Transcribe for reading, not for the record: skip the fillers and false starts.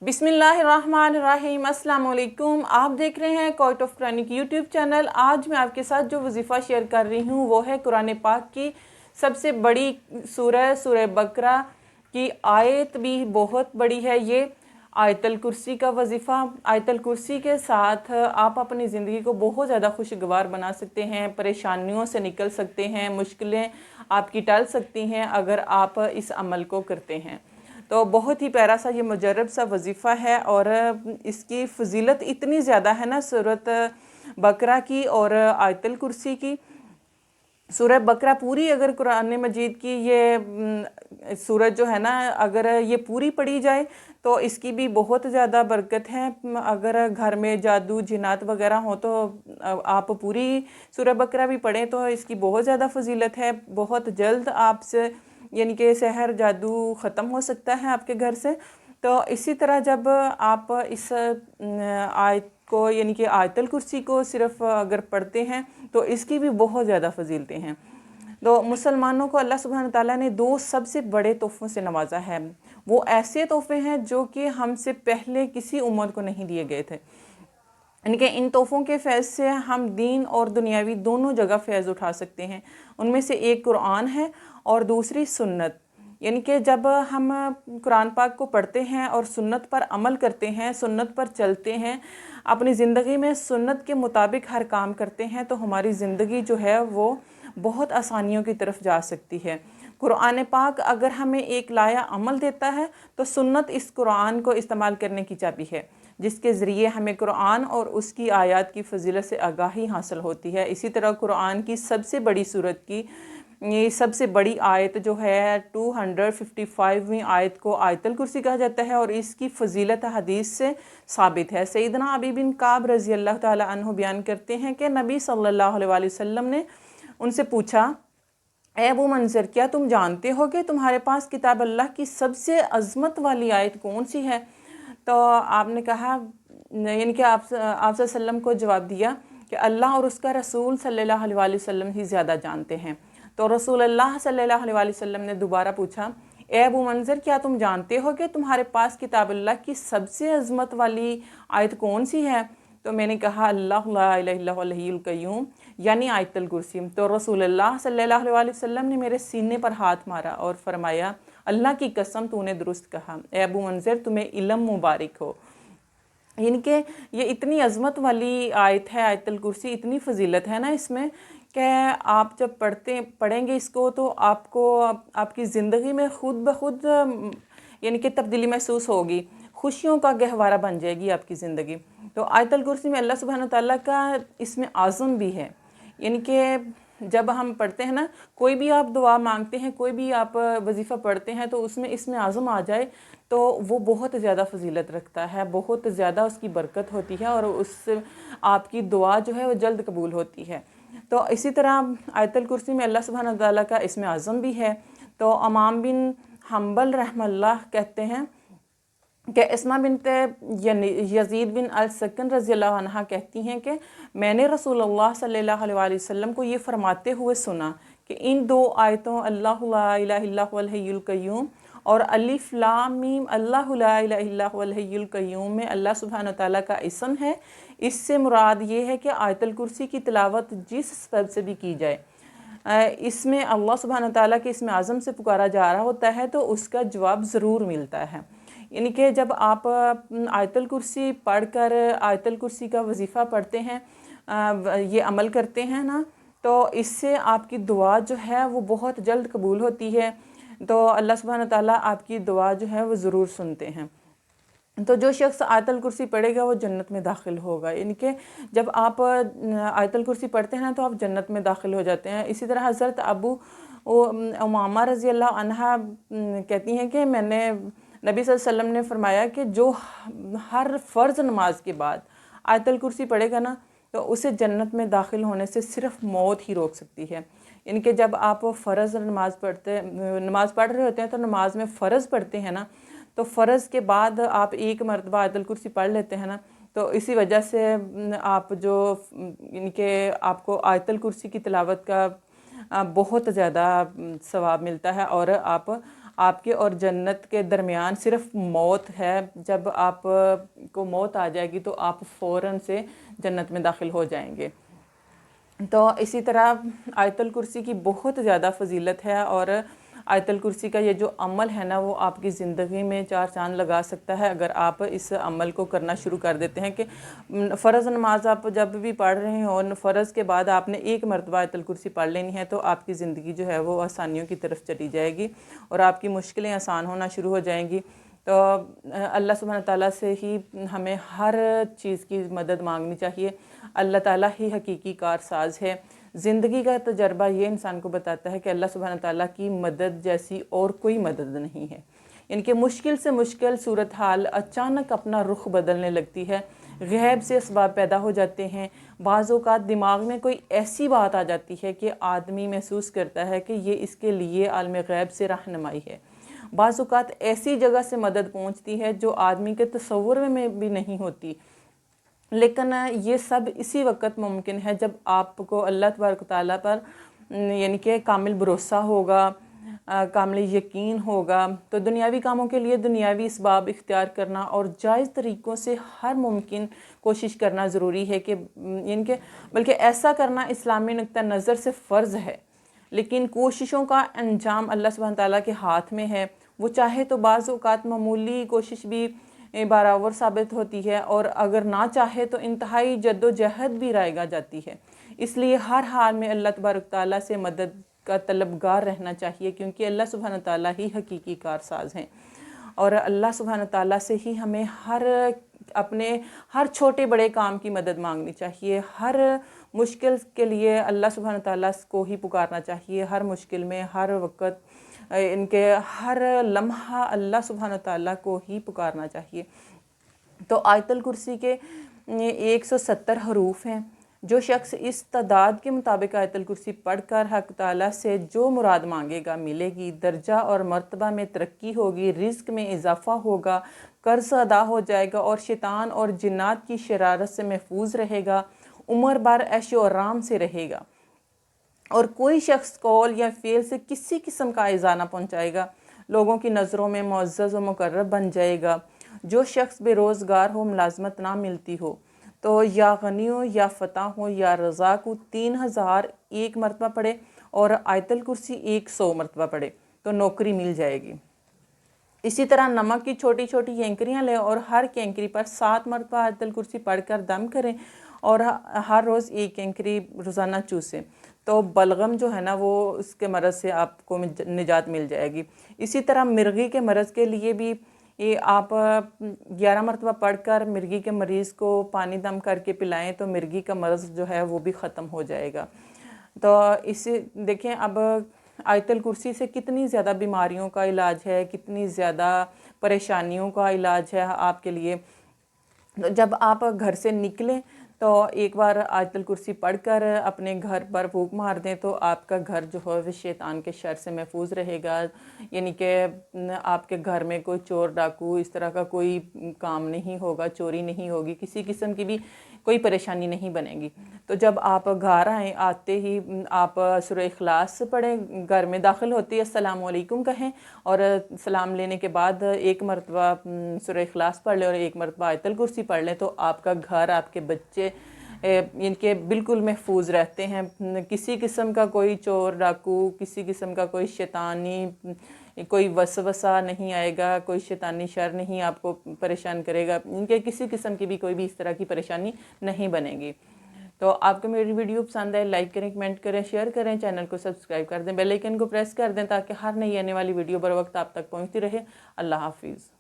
बिस्मिल्लाहिर्रहमानिर्रहीम। अस्सलाम वालेकुम। आप देख रहे हैं court of Quranic YouTube channel. आज मैं आपके साथ जो वजीफ़ा शेयर कर रही हूँ वो है कुरान पाक की सबसे बड़ी सूरह बकरा की आयत भी बहुत बड़ी है। ये आयतल कुर्सी का वजीफ़ा। आयतल कुर्सी के साथ आप अपनी ज़िंदगी को बहुत ज़्यादा खुशगवार बना सकते हैं, परेशानियों से निकल सकते हैं, मुश्किलें आपकी टल सकती हैं अगर आप इस अमल को करते हैं। तो बहुत ही प्यारा सा ये मुजर्रब सा वजीफ़ा है और इसकी फ़जीलत इतनी ज़्यादा है ना सूरत बकरा की और आयतल कुर्सी की। सूरह बकरा पूरी अगर कुरान मजीद की ये सूरत जो है ना, अगर ये पूरी पढ़ी जाए तो इसकी भी बहुत ज़्यादा बरकत है। अगर घर में जादू जिन्नात वगैरह हो तो आप पूरी सूरह बकरा भी पढ़ें तो इसकी बहुत ज़्यादा फजीलत है। बहुत जल्द आपसे यानी कि सहर जादू ख़त्म हो सकता है आपके घर से। तो इसी तरह जब आप इस आयत को यानी कि आयतल कुर्सी को सिर्फ अगर पढ़ते हैं तो इसकी भी बहुत ज़्यादा फजीलतें हैं। तो मुसलमानों को अल्लाह सुब्हान ताला ने दो सबसे बड़े तोहफ़ों से नवाजा है। वो ऐसे तोहफ़े हैं जो कि हमसे पहले किसी उम्मत को नहीं दिए गए थे। यानी कि इन तोहफ़ों के फैज़ से हम दीन और दुनियावी दोनों जगह फ़ैज़ उठा सकते हैं। उनमें से एक कुरान है और दूसरी सुन्नत। यानी कि जब हम कुरान पाक को पढ़ते हैं और सुन्नत पर अमल करते हैं, सुन्नत पर चलते हैं, अपनी ज़िंदगी में सुन्नत के मुताबिक हर काम करते हैं तो हमारी ज़िंदगी जो है वो बहुत आसानियों की तरफ जा सकती है। कुरान पाक अगर हमें एक लाया अमल देता है तो सुन्नत इस कुरान को इस्तेमाल करने की चाबी है, जिसके ज़रिए हमें कुरान और उसकी आयत की फजीलत से आगाही हासिल होती है। इसी तरह कुरान की सबसे बड़ी सूरत की ये सबसे बड़ी आयत जो है 255वीं आयत को आयतल कुर्सी कहा जाता है और इसकी फजीलत हदीस से साबित है। सैयदना अबी बिन काब रज़ी अल्लाह ताला अन्हु बयान करते हैं कि नबी सल्लल्लाहु अलैहि वसल्लम ने उनसे पूछा, ए अबू मंज़र, क्या तुम जानते हो कि तुम्हारे पास किताब अल्लाह की सबसे अज़मत वाली आयत कौन सी है? तो आपने कहा, यानी कि आप सल्लम को जवाब दिया कि अल्लाह और उसका रसूल सल्लल्लाहु अलैहि वसल्लम ही ज़्यादा जानते हैं। तो रसूलुल्लाह सल्लल्लाहु अलैहि वसल्लम ने दोबारा पूछा, ए अबू मंज़र, क्या तुम जानते हो कि तुम्हारे पास किताब अल्लाह की सबसे अज़मत वाली आयत कौन सी है? तो मैंने कहा, अल्लाह ला इलाहा इल्ला हुवल हय्युल क़य्यूम, यानी आयतल कुर्सी। तो रसूलुल्लाह सल्लल्लाहु अलैहि वसल्लम ने मेरे सीने पर हाथ मारा और फरमाया, अल्लाह की कसम तूने दुरुस्त कहा। ए अबू मंज़र, तुम्हें इल्म मुबारक हो। यानी कि ये इतनी अज़मत वाली आयत है आयतल कुर्सी, इतनी फजीलत है ना इसमें कि आप जब पढ़ेंगे इसको तो आपको आपकी ज़िंदगी में खुद ब खुद यानी कि तब्दीली महसूस होगी, खुशियों का गहवारा बन जाएगी आपकी ज़िंदगी। तो आयतल कुर्सी में अल्लाह सुब्हान तआला का इसमें आज़म भी है। यानी कि जब हम पढ़ते हैं ना, कोई भी आप दुआ मांगते हैं, कोई भी आप वजीफ़ा पढ़ते हैं तो उसमें इसमें आज़म आ जाए तो वो बहुत ज़्यादा फजीलत रखता है, बहुत ज़्यादा उसकी बरकत होती है और उससे आपकी दुआ जो है वो जल्द कबूल होती है। तो इसी तरह आयतल कुर्सी में अल्लाह सुब्हान तआला का इसमें आज़म भी है। तो इमाम बिन हम्बल रहमतुल्लाह कहते हैं कि इस्मा बिनत यज़ीद बिन अल सकन रज़ियल्लाहु अन्हा कहती हैं कि मैंने रसूलुल्लाह सल्लल्लाहु अलैहि वसल्लम को ये फरमाते हुए सुना कि इन दो आयतों अल्लाहु ला इलाहा इल्ला हुवल हय्युल क़य्यूम और अलिफ लाम मीम अल्लाहु ला इलाहा इल्ला हुवल हय्युल क़य्यूम में अल्लाह सुब्हानहु तआला का इसम है। इससे मुराद ये है कि आयतल कुर्सी की तिलावत जिस सबब से भी की जाए, इसमें अल्लाह सुब्हानहु तआला के इसमें आज़म से पुकारा जा रहा होता है तो उसका जवाब ज़रूर मिलता है। यानी कि जब आप आयतल कुर्सी पढ़कर आयतल कुर्सी का वजीफ़ा पढ़ते हैं, ये अमल करते हैं ना, तो इससे आपकी दुआ जो है वो बहुत जल्द कबूल होती है। तो अल्लाह सुब्हानहु तआला आपकी दुआ जो है वो ज़रूर सुनते हैं। तो जो शख्स आयतल कुर्सी पढ़ेगा वो जन्नत में दाखिल होगा। यानी कि जब आप आयतल कुर्सी पढ़ते हैं ना तो आप जन्नत में दाखिल हो जाते हैं। इसी तरह हज़रत अबू उमामा रज़ी अल्लाह अन्हा कहती हैं कि मैंने नबी सल्लल्लाहु अलैहि वसल्लम ने फरमाया कि जो हर फ़र्ज़ नमाज के बाद आयतल कुर्सी पढ़ेगा ना तो उसे जन्नत में दाखिल होने से सिर्फ मौत ही रोक सकती है। यानी कि जब आप फ़र्ज़ नमाज पढ़ रहे होते हैं तो नमाज में फ़र्ज़ पढ़ते हैं ना, तो फ़र्ज़ के बाद आप एक मरतबा आयतल कुर्सी पढ़ लेते हैं ना, तो इसी वजह से आप जो यानी कि आपको आयतल कुर्सी की तिलावत का बहुत ज़्यादा सवाब मिलता है और आप آپ کے اور جنت کے درمیان صرف موت ہے۔ جب آپ کو موت آ جائے گی تو آپ فوراً سے جنت میں داخل ہو جائیں گے۔ تو اسی طرح آیت الکرسی کی بہت زیادہ فضیلت ہے، اور آیت الکرسی کا یہ جو عمل ہے نا وہ آپ کی زندگی میں 4 چاند لگا سکتا ہے اگر آپ اس عمل کو کرنا شروع کر دیتے ہیں کہ فرض نماز آپ جب بھی پڑھ رہے ہوں، فرض کے بعد آپ نے 1 مرتبہ آیت الکرسی پڑھ لینی ہے تو آپ کی زندگی جو ہے وہ آسانیوں کی طرف چلی جائے گی اور آپ کی مشکلیں آسان ہونا شروع ہو جائیں گی۔ تو اللہ سبحانہ تعالیٰ سے ہی ہمیں ہر چیز کی مدد مانگنی چاہیے۔ اللہ تعالیٰ ہی حقیقی کارساز ہے۔ زندگی کا تجربہ یہ انسان کو بتاتا ہے کہ اللہ سبحانہ تعالیٰ کی مدد جیسی اور کوئی مدد نہیں ہے۔ ان کے مشکل سے مشکل صورتحال اچانک اپنا رخ بدلنے لگتی ہے، غیب سے اسباب پیدا ہو جاتے ہیں۔ بعض اوقات دماغ میں کوئی ایسی بات آ جاتی ہے کہ آدمی محسوس کرتا ہے کہ یہ اس کے لیے عالم غیب سے رہنمائی ہے۔ بعض اوقات ایسی جگہ سے مدد پہنچتی ہے جو آدمی کے تصور میں بھی نہیں ہوتی، لیکن یہ سب اسی وقت ممکن ہے جب آپ کو اللہ تبارک و تعالیٰ پر یعنی کہ کامل بھروسہ ہوگا، کامل یقین ہوگا۔ تو دنیاوی کاموں کے لیے دنیاوی اسباب اختیار کرنا اور جائز طریقوں سے ہر ممکن کوشش کرنا ضروری ہے کہ بلکہ ایسا کرنا اسلامی نقطہ نظر سے فرض ہے، لیکن کوششوں کا انجام اللہ سبحانہ تعالیٰ کے ہاتھ میں ہے۔ وہ چاہے تو بعض اوقات معمولی کوشش بھی بارآور ثابت ہوتی ہے، اور اگر نہ چاہے تو انتہائی جد و جہد بھی رائگاں جاتی ہے۔ اس لیے ہر حال میں اللہ تبارک تعالیٰ سے مدد کا طلبگار رہنا چاہیے، کیونکہ اللہ سبحانہ تعالیٰ ہی حقیقی کارساز ہیں، اور اللہ سبحانہ تعالیٰ سے ہی ہمیں اپنے ہر چھوٹے بڑے کام کی مدد مانگنی چاہیے۔ ہر مشکل کے لیے اللہ سبحانہ تعالیٰ کو ہی پکارنا چاہیے، ہر مشکل میں، ہر وقت، ان کے ہر لمحہ اللہ سبحانہ تعالیٰ کو ہی پکارنا چاہیے۔ تو آیت الکرسی کے 170 حروف ہیں۔ جو شخص اس تعداد کے مطابق آیت الکرسی پڑھ کر حق تعالیٰ سے جو مراد مانگے گا ملے گی، درجہ اور مرتبہ میں ترقی ہوگی، رزق میں اضافہ ہوگا، قرض ادا ہو جائے گا، اور شیطان اور جنات کی شرارت سے محفوظ رہے گا، عمر بھر عیش و آرام سے رہے گا، اور کوئی شخص قول یا فعل سے کسی قسم کا ایذا نہ پہنچائے گا، لوگوں کی نظروں میں معزز و مقرب بن جائے گا۔ جو شخص بے روزگار ہو، ملازمت نہ ملتی ہو، تو یا غنی ہو یا فتح ہو یا رزاق ہو، 3000 1 مرتبہ پڑھے اور آیت الکرسی 100 مرتبہ پڑھے تو نوکری مل جائے گی۔ اسی طرح نمک کی چھوٹی چھوٹی کینکریاں لیں اور ہر کینکری پر 7 مرتبہ آیت الکرسی پڑھ کر دم کریں، اور ہر روز 1 کینکری روزانہ چوسیں، تو بلغم جو ہے نا وہ اس کے مرض سے آپ کو نجات مل جائے گی۔ اسی طرح مرغی کے مرض کے لیے بھی آپ 11 مرتبہ پڑھ کر مرغی کے مریض کو پانی دم کر کے پلائیں تو مرغی کا مرض جو ہے وہ بھی ختم ہو جائے گا۔ تو اسے دیکھیں، اب آیت الکرسی سے کتنی زیادہ بیماریوں کا علاج ہے، کتنی زیادہ پریشانیوں کا علاج ہے آپ کے لیے۔ جب آپ گھر سے نکلیں تو ایک بار آیت الکرسی پڑھ کر اپنے گھر پر پھونک مار دیں تو آپ کا گھر جو ہے وہ شیطان کے شر سے محفوظ رہے گا، یعنی کہ آپ کے گھر میں کوئی چور ڈاکو اس طرح کا کوئی کام نہیں ہوگا، چوری نہیں ہوگی، کسی قسم کی بھی کوئی پریشانی نہیں بنے گی۔ تو جب آپ گھر آتے ہی آپ سورہ اخلاص پڑھیں، گھر میں داخل ہوتے ہی السلام علیکم کہیں، اور سلام لینے کے بعد 1 مرتبہ سورہ اخلاص پڑھ لیں اور 1 مرتبہ آیت الکرسی پڑھ لیں تو آپ کا گھر، آپ کے بچے ان کے بالکل محفوظ رہتے ہیں۔ کسی قسم کا کوئی چور ڈاکو، کسی قسم کا کوئی شیطانی کوئی وسوسہ نہیں آئے گا، کوئی شیطانی شر نہیں آپ کو پریشان کرے گا، ان کے کسی قسم کی بھی کوئی بھی اس طرح کی پریشانی نہیں بنے گی۔ تو آپ کو میری ویڈیو پسند ہے، لائک کریں، کمنٹ کریں، شیئر کریں، چینل کو سبسکرائب کر دیں، بیل آئیکن کو پریس کر دیں تاکہ ہر نئی آنے والی ویڈیو بر وقت آپ تک پہنچتی رہے۔ اللہ حافظ۔